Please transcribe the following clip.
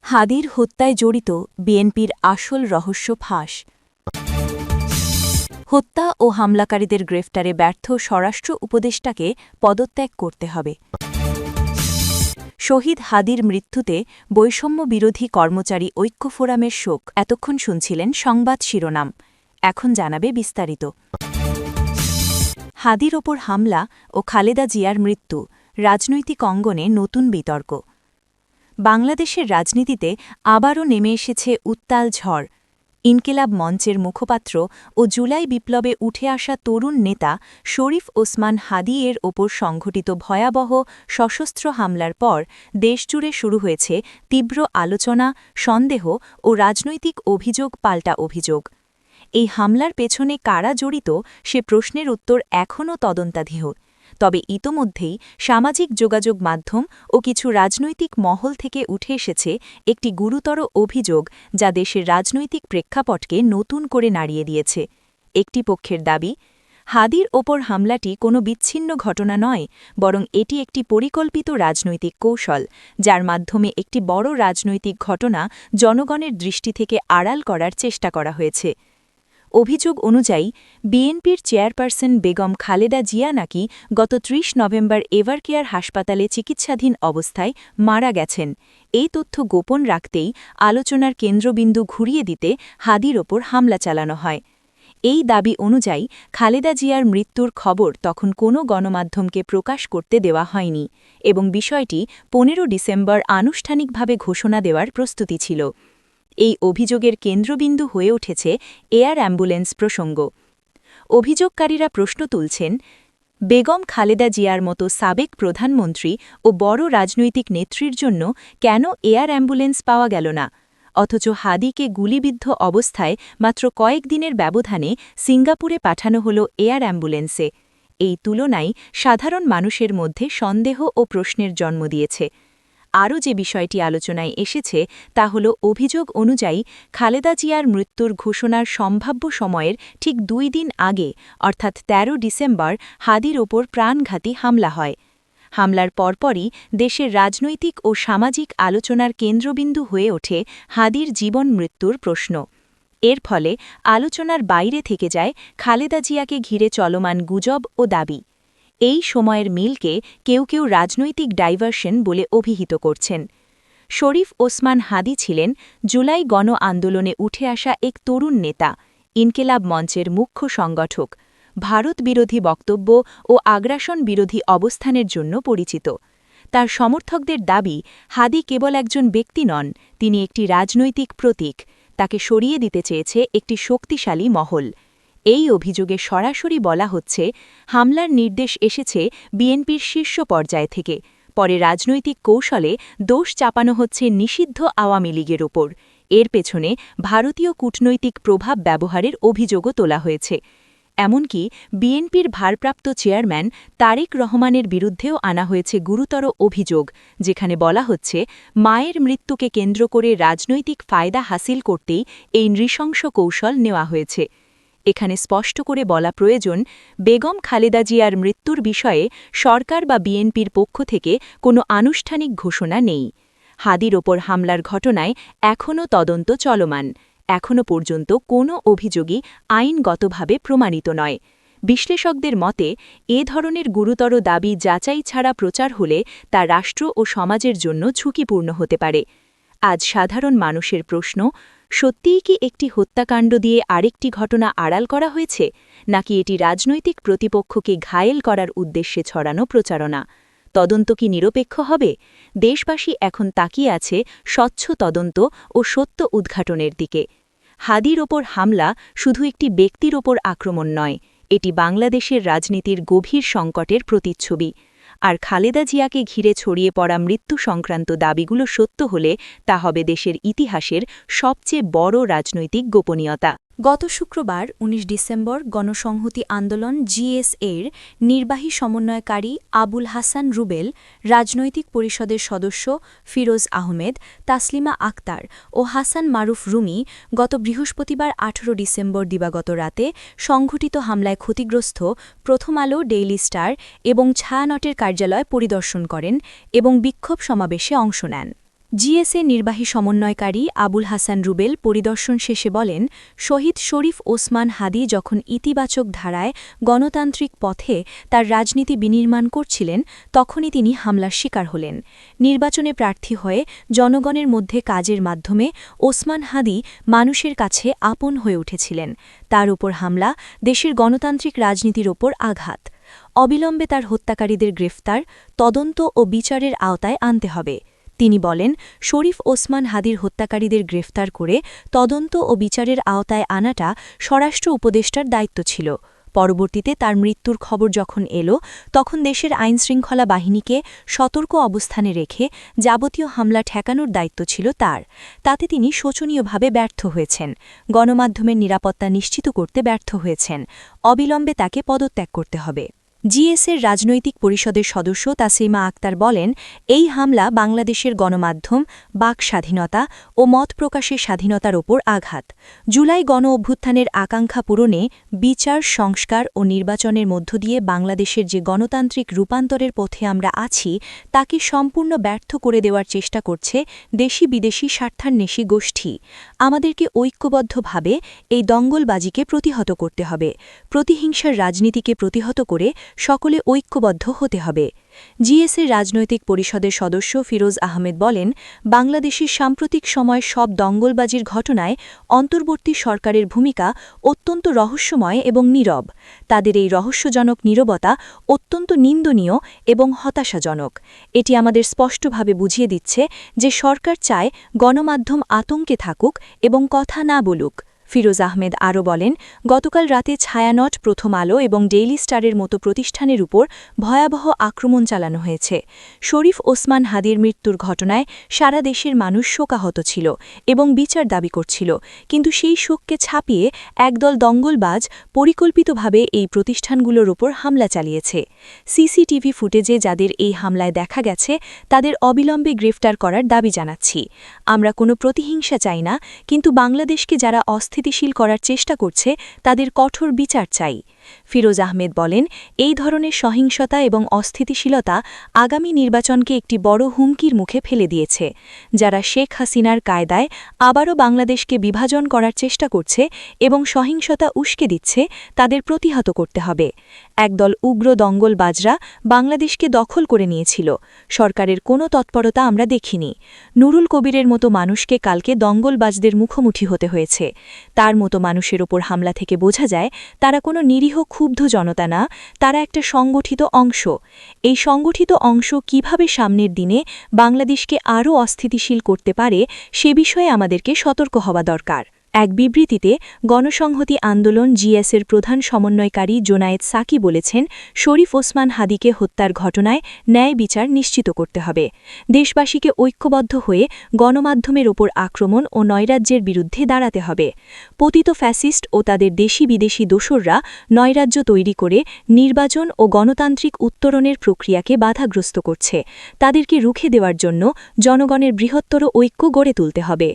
হাদীর হত্যায় জড়িত বিএনপির আসল রহস্য ফাঁস। হত্যা ও হামলাকারীদের গ্রেফতারে ব্যর্থ স্বরাষ্ট্র উপদেষ্টাকে পদত্যাগ করতে হবে। শহীদ হাদীর মৃত্যুতে বৈষম্য বিরোধী কর্মচারী ঐক্য ফোরামের শোক। এতক্ষণ শুনছিলেন সংবাদ শিরোনাম, এখন জানাবে বিস্তারিত। হাদীর ওপর হামলা ও খালেদা জিয়ার মৃত্যু রাজনৈতিক অঙ্গনে নতুন বিতর্ক। বাংলাদেশের রাজনীতিতে আবারও নেমে এসেছে উত্তাল ঝড়। ইনকিলাব মঞ্চের মুখপাত্র ও জুলাই বিপ্লবে উঠে আসা তরুণ নেতা শরীফ ওসমান হাদী এর ওপর সংঘটিত ভয়াবহ সশস্ত্র হামলার পর দেশজুড়ে শুরু হয়েছে তীব্র আলোচনা, সন্দেহ ও রাজনৈতিক অভিযোগ পাল্টা অভিযোগ। এই হামলার পেছনে কারা জড়িত সে প্রশ্নের উত্তর এখনও তদন্তাধীন। তবে ইতোমধ্যেই সামাজিক যোগাযোগ মাধ্যম ও কিছু রাজনৈতিক মহল থেকে উঠে এসেছে একটি গুরুতর অভিযোগ যা দেশের রাজনৈতিক প্রেক্ষাপটকে নতুন করে নাড়িয়ে দিয়েছে। একটি পক্ষের দাবি, হাদীর ওপর হামলাটি কোনো বিচ্ছিন্ন ঘটনা নয়, বরং এটি একটি পরিকল্পিত রাজনৈতিক কৌশল, যার মাধ্যমে একটি বড় রাজনৈতিক ঘটনা জনগণের দৃষ্টি থেকে আড়াল করার চেষ্টা করা হয়েছে। অভিযোগ অনুযায়ী বিএনপির চেয়ারপারসন বেগম খালেদা জিয়া নাকি গত ৩০ নভেম্বর এভারকেয়ার হাসপাতালে চিকিৎসাধীন অবস্থায় মারা গেছেন। এই তথ্য গোপন রাখতেই আলোচনার কেন্দ্রবিন্দু ঘুরিয়ে দিতে হাদীর ওপর হামলা চালানো হয়। এই দাবি অনুযায়ী খালেদা জিয়ার মৃত্যুর খবর তখন কোনো গণমাধ্যমকে প্রকাশ করতে দেওয়া হয়নি এবং বিষয়টি ১৫ ডিসেম্বর আনুষ্ঠানিকভাবে ঘোষণা দেওয়ার প্রস্তুতি ছিল। এই অভিযোগের কেন্দ্রবিন্দু হয়ে উঠেছে এয়ার অ্যাম্বুলেন্স প্রসঙ্গ। অভিযোগকারীরা প্রশ্ন তুলছেন, বেগম খালেদা জিয়ার মতো সাবেক প্রধানমন্ত্রী ও বড় রাজনৈতিক নেত্রীর জন্য কেন এয়ার অ্যাম্বুলেন্স পাওয়া গেল না, অথচ হাদীকে গুলিবিদ্ধ অবস্থায় মাত্র কয়েকদিনের ব্যবধানে সিঙ্গাপুরে পাঠানো হল এয়ার অ্যাম্বুলেন্সে। এই তুলনায় সাধারণ মানুষের মধ্যে সন্দেহ ও প্রশ্নের জন্ম দিয়েছে। আরও যে বিষয়টি আলোচনায় এসেছে তা হল অভিযোগ অনুযায়ী খালেদা জিয়ার মৃত্যুর ঘোষণার সম্ভাব্য সময়ের ঠিক ২ দিন আগে অর্থাৎ ১৩ ডিসেম্বর হাদীর ওপর প্রাণঘাতী হামলা হয়। হামলার পরপরই দেশের রাজনৈতিক ও সামাজিক আলোচনার কেন্দ্রবিন্দু হয়ে ওঠে হাদীর জীবন মৃত্যুর প্রশ্ন। এর ফলে আলোচনার বাইরে থেকে যায় খালেদা জিয়াকে ঘিরে চলমান গুজব ও দাবি। এই সময়ের মিলকে কেউ কেউ রাজনৈতিক ডাইভার্সন বলে অভিহিত করছেন। শরীফ ওসমান হাদী ছিলেন জুলাই গণ আন্দোলনে উঠে আসা এক তরুণ নেতা, ইনকিলাব মঞ্চের মুখ্য সংগঠক, ভারত বিরোধী বক্তব্য ও আগ্রাসন বিরোধী অবস্থানের জন্য পরিচিত। তার সমর্থকদের দাবি, হাদী কেবল একজন ব্যক্তি নন, তিনি একটি রাজনৈতিক প্রতীক। তাকে সরিয়ে দিতে চেয়েছে একটি শক্তিশালী মহল। এই অভিযোগে সরাসরি বলা হচ্ছে, হামলার নির্দেশ এসেছে বিএনপির শীর্ষ পর্যায় থেকে, পরে রাজনৈতিক কৌশলে দোষ চাপানো হচ্ছে নিষিদ্ধ আওয়ামী লীগের ওপর। এর পেছনে ভারতীয় কূটনৈতিক প্রভাব ব্যবহারের অভিযোগও তোলা হয়েছে। এমনকি বিএনপির ভারপ্রাপ্ত চেয়ারম্যান তারেক রহমানের বিরুদ্ধেও আনা হয়েছে গুরুতর অভিযোগ, যেখানে বলা হচ্ছে মায়ের মৃত্যুকে কেন্দ্র করে রাজনৈতিক ফায়দা হাসিল করতেই এই নৃশংস কৌশল নেওয়া হয়েছে। এখানে স্পষ্ট করে বলা প্রয়োজন, বেগম খালেদা জিয়ার মৃত্যুর বিষয়ে সরকার বা বিএনপির পক্ষ থেকে কোনো আনুষ্ঠানিক ঘোষণা নেই। হাদীর ওপর হামলার ঘটনায় এখনও তদন্ত চলমান। এখনও পর্যন্ত কোনো অভিযোগই আইনগতভাবে প্রমাণিত নয়। বিশ্লেষকদের মতে, এ ধরনের গুরুতর দাবি যাচাই ছাড়া প্রচার হলে তা রাষ্ট্র ও সমাজের জন্য ঝুঁকিপূর্ণ হতে পারে। আজ সাধারণ মানুষের প্রশ্ন, সত্যিই কি একটি হত্যাকাণ্ড দিয়ে আরেকটি ঘটনা আড়াল করা হয়েছে, নাকি এটি রাজনৈতিক প্রতিপক্ষকে ঘায়েল করার উদ্দেশ্যে ছড়ানো প্রচারণা? তদন্ত কি নিরপেক্ষ হবে? দেশবাসী এখন তাকিয়ে আছে স্বচ্ছ তদন্ত ও সত্য উদ্ঘাটনের দিকে। হাদীর ওপর হামলা শুধু একটি ব্যক্তির ওপর আক্রমণ নয়, এটি বাংলাদেশের রাজনীতির গভীর সংকটের প্রতিচ্ছবি। আর খালেদা জিয়াকে ঘিরে ছড়িয়ে পড়া মৃত্যু সংক্রান্ত দাবিগুলো সত্য হলে তা হবে দেশের ইতিহাসের সবচেয়ে বড় রাজনৈতিক গোপনীয়তা। গত শুক্রবার ১৯ ডিসেম্বর গণসংহতি আন্দোলন জিএস-এর নির্বাহী সমন্বয়কারী আবুল হাসান রুবেল, রাজনৈতিক পরিষদের সদস্য ফিরোজ আহমেদ, তাসলিমা আক্তার ও হাসান মারুফ রুমি গত বৃহস্পতিবার ১৮ ডিসেম্বর দিবাগত রাতে সংঘটিত হামলায় ক্ষতিগ্রস্ত প্রথম আলো, ডেইলি স্টার এবং ছায়ানটের কার্যালয় পরিদর্শন করেন এবং বিক্ষোভ সমাবেশে অংশ নেন। জিএসএ নির্বাহী সমন্বয়কারী আবুল হাসান রুবেল পরিদর্শন শেষে বলেন, শহীদ শরীফ ওসমান হাদি যখন ইতিবাচক ধারায় গণতান্ত্রিক পথে তার রাজনীতি বিনির্মাণ করছিলেন, তখনই তিনি হামলার শিকার হলেন। নির্বাচনে প্রার্থী হয়ে জনগণের মধ্যে কাজের মাধ্যমে ওসমান হাদি মানুষের কাছে আপন হয়ে উঠেছিলেন। তার উপর হামলা দেশের গণতান্ত্রিক রাজনীতির ওপর আঘাত। অবিলম্বে তার হত্যাকারীদের গ্রেফতার, তদন্ত ও বিচারের আওতায় আনতে হবে। তিনি বলেন, শরীফ ওসমান হাদির হত্যাকারীদের গ্রেফতার করে তদন্ত ও বিচারের আওতায় আনাটা স্বরাষ্ট্র উপদেষ্টার দায়িত্ব ছিল। পরবর্তীতে তার মৃত্যুর খবর যখন এলো, তখন দেশের আইনশৃঙ্খলা বাহিনীকে সতর্ক অবস্থানে রেখে যাবতীয় হামলা ঠেকানোর দায়িত্ব ছিল তার। তাতে তিনি শোচনীয়ভাবে ব্যর্থ হয়েছেন, গণমাধ্যমের নিরাপত্তা নিশ্চিত করতে ব্যর্থ হয়েছেন। অবিলম্বে তাকে পদত্যাগ করতে হবে। জিএসের রাজনৈতিক পরিষদের সদস্য তাসলিমা আক্তার বলেন, এই হামলা বাংলাদেশের গণমাধ্যম, বাক স্বাধীনতা ও মত প্রকাশের স্বাধীনতার ওপর আঘাত। জুলাই গণ অভ্যুত্থানের আকাঙ্ক্ষা পূরণে বিচার, সংস্কার ও নির্বাচনের মধ্য দিয়ে বাংলাদেশের যে গণতান্ত্রিক রূপান্তরের পথে আমরা আছি, তাকে সম্পূর্ণ ব্যর্থ করে দেওয়ার চেষ্টা করছে দেশি বিদেশি স্বার্থান্বেষী গোষ্ঠী। আমাদেরকে ঐক্যবদ্ধভাবে এই দঙ্গলবাজিকে প্রতিহত করতে হবে। প্রতিহিংসার রাজনীতিকে প্রতিহত করে সকলে ঐক্যবদ্ধ হতে হবে। জিএসের রাজনৈতিক পরিষদের সদস্য ফিরোজ আহমেদ বলেন, বাংলাদেশের সাম্প্রতিক সময় সব দঙ্গলবাজির ঘটনায় অন্তর্বর্তী সরকারের ভূমিকা অত্যন্ত রহস্যময় এবং নীরব। তাদের এই রহস্যজনক নীরবতা অত্যন্ত নিন্দনীয় এবং হতাশাজনক। এটি আমাদের স্পষ্টভাবে বুঝিয়ে দিচ্ছে যে সরকার চায় গণমাধ্যম আতঙ্কে থাকুক এবং কথা না বলুক। ফিরোজ আহমেদ আরও বলেন, গতকাল রাতে ছায়ানট, প্রথম আলো এবং ডেইলি স্টারের মতো প্রতিষ্ঠানের উপর ভয়াবহ আক্রমণ চালানো হয়েছে। শরীফ ওসমান হাদির মৃত্যুর ঘটনায় সারা দেশের মানুষ শোকাহত ছিল এবং বিচার দাবি করছিল, কিন্তু সেই শোককে ছাপিয়ে একদল দঙ্গলবাজ পরিকল্পিতভাবে এই প্রতিষ্ঠানগুলোর ওপর হামলা চালিয়েছে। সিসিটিভি ফুটেজে যাদের এই হামলায় দেখা গেছে, তাদের অবিলম্বে গ্রেফতার করার দাবি জানাচ্ছি। আমরা কোনো প্রতিহিংসা চাই না, কিন্তু বাংলাদেশকে যারা অস্থিতিশীল করার চেষ্টা করছে, তাদের কঠোর বিচার চাই। ফিরোজ আহমেদ বলেন, এই ধরনের সহিংসতা এবং অস্থিতিশীলতা আগামী নির্বাচনকে একটি বড় হুমকির মুখে ফেলে দিয়েছে। যারা শেখ হাসিনার কায়দায় আবারও বাংলাদেশকে বিভাজন করার চেষ্টা করছে এবং সহিংসতা উস্কে দিচ্ছে, তাদের প্রতিহত করতে হবে। একদল উগ্র দঙ্গলবাজরা বাংলাদেশকে দখল করে নিয়েছিল। সরকারের কোনো তৎপরতা আমরা দেখিনি। নুরুল কবিরের মতো মানুষকে কালকে দঙ্গলবাজদের মুখোমুখি হতে হয়েছে। তার মতো মানুষের ওপর হামলা থেকে বোঝা যায়, তারা কোনো নিরীহ ক্ষুব্ধ জনতা না, তারা একটা সংগঠিত অংশ। এই সংগঠিত অংশ কিভাবে সামনের দিনে বাংলাদেশকে আরও অস্থিতিশীল করতে পারে, সে বিষয়ে আমাদেরকে সতর্ক হওয়া দরকার। এক বিবৃতিতে গণসংহতি আন্দোলন জিএসের প্রধান সমন্বয়কারী জোনায়েদ সাকি বলেছেন, শরীফ ওসমান হাদিকে হত্যার ঘটনায় ন্যায় বিচার নিশ্চিত করতে হবে। দেশবাসীকে ঐক্যবদ্ধ হয়ে গণমাধ্যমের ওপর আক্রমণ ও নৈরাজ্যের বিরুদ্ধে দাঁড়াতে হবে। পতিত ফ্যাসিস্ট ও তাদের দেশি বিদেশি দোসররা নৈরাজ্য তৈরি করে নির্বাচন ও গণতান্ত্রিক উত্তরণের প্রক্রিয়াকে বাধাগ্রস্ত করছে। তাদেরকে রুখে দেওয়ার জন্য জনগণের বৃহত্তর ঐক্য গড়ে তুলতে হবে।